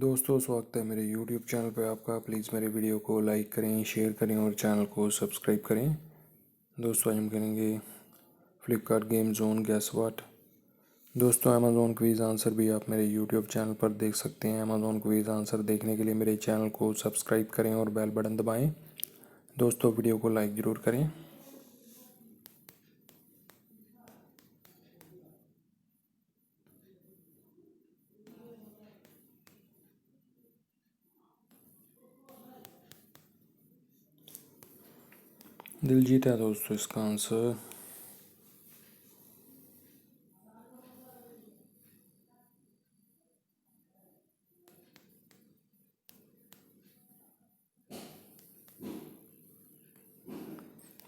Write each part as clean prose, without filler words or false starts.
दोस्तों स्वागत है मेरे YouTube चैनल पर आपका। प्लीज़ मेरे वीडियो को लाइक करें, शेयर करें और चैनल को सब्सक्राइब करें। दोस्तों आज हम करेंगे Flipkart game zone gas what. दोस्तों अमेज़ॉन क्विज़ आंसर भी आप मेरे YouTube चैनल पर देख सकते हैं। अमेज़ॉन क्विज़ आंसर देखने के लिए मेरे चैनल को सब्सक्राइब करें और बेल बटन दबाएँ। दोस्तों वीडियो को लाइक ज़रूर करें। दिलजीत है दोस्तों इसका आंसर।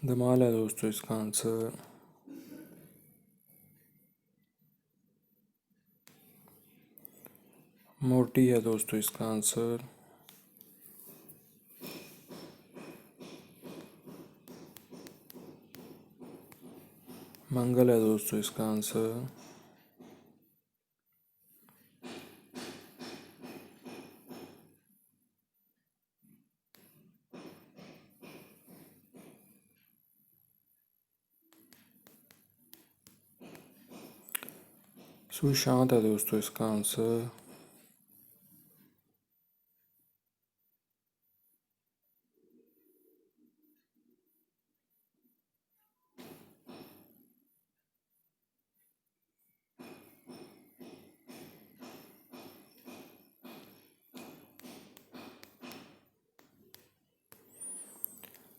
धमाल है दोस्तों इसका आंसर। मोटी है दोस्तों इसका आंसर। मंगल है दोस्तों इसका आंसर। सुशांत है दोस्तों इसका आंसर।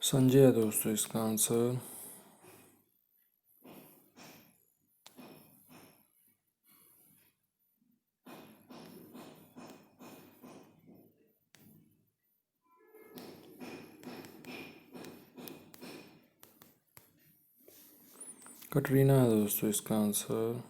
संजय है दोस्तों इसका आंसर। कटरीना है दोस्तों इसका आंसर।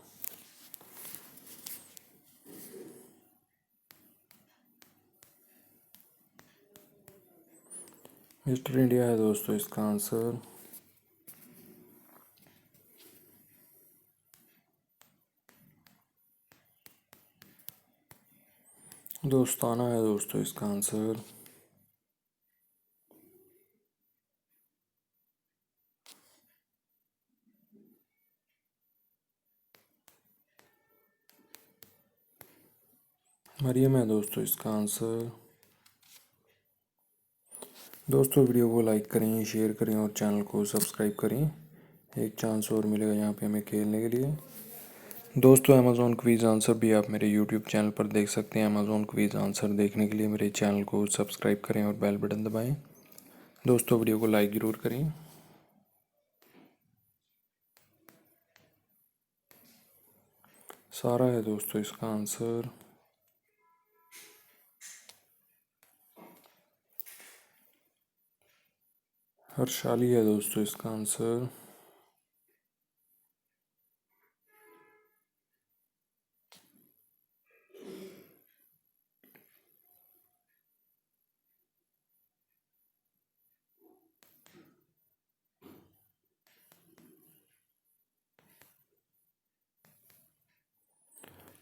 मिस्टर इंडिया है दोस्तों इसका आंसर। दोस्ताना है दोस्तों इसका आंसर। मरियम है दोस्तों इसका आंसर। दोस्तों वीडियो को लाइक करें, शेयर करें और चैनल को सब्सक्राइब करें। एक चांस और मिलेगा यहाँ पे हमें खेलने के लिए। दोस्तों अमेज़ॉन क्विज़ आंसर भी आप मेरे YouTube चैनल पर देख सकते हैं। अमेज़ॉन क्विज़ आंसर देखने के लिए मेरे चैनल को सब्सक्राइब करें और बेल बटन दबाएं। दोस्तों वीडियो को लाइक ज़रूर करें। सारा है दोस्तों इसका आंसर। हर्षाली है दोस्तों इसका आंसर।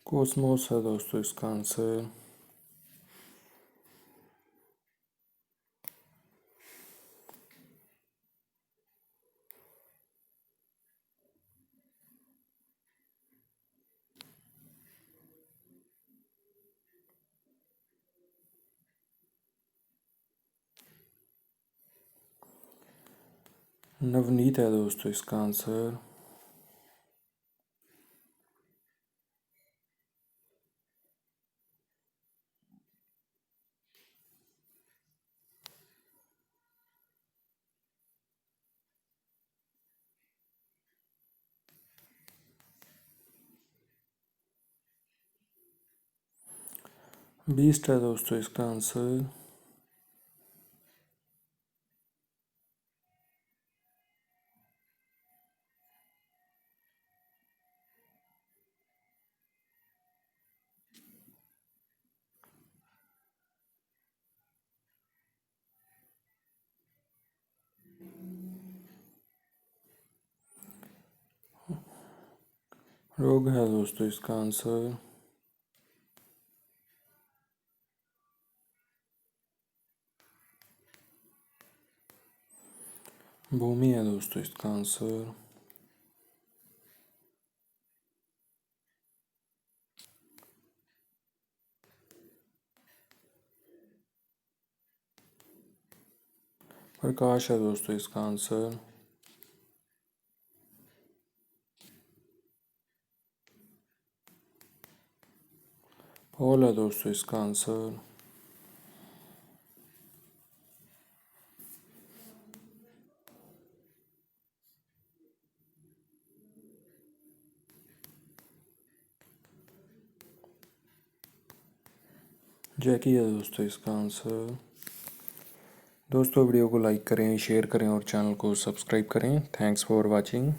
कोसमोस है दोस्तों इसका आंसर। नवनीत है दोस्तों इसका आंसर। बीस्ट है दोस्तों इसका आंसर। रोग है दोस्तों इसका आंसर। भूमि है दोस्तों इसका आंसर। प्रकाश है दोस्तों इसका आंसर। पॉल है दोस्तों इसका आंसर। जैकी है दोस्तों इसका आंसर। दोस्तों वीडियो को लाइक करें, शेयर करें और चैनल को सब्सक्राइब करें। Thanks for watching.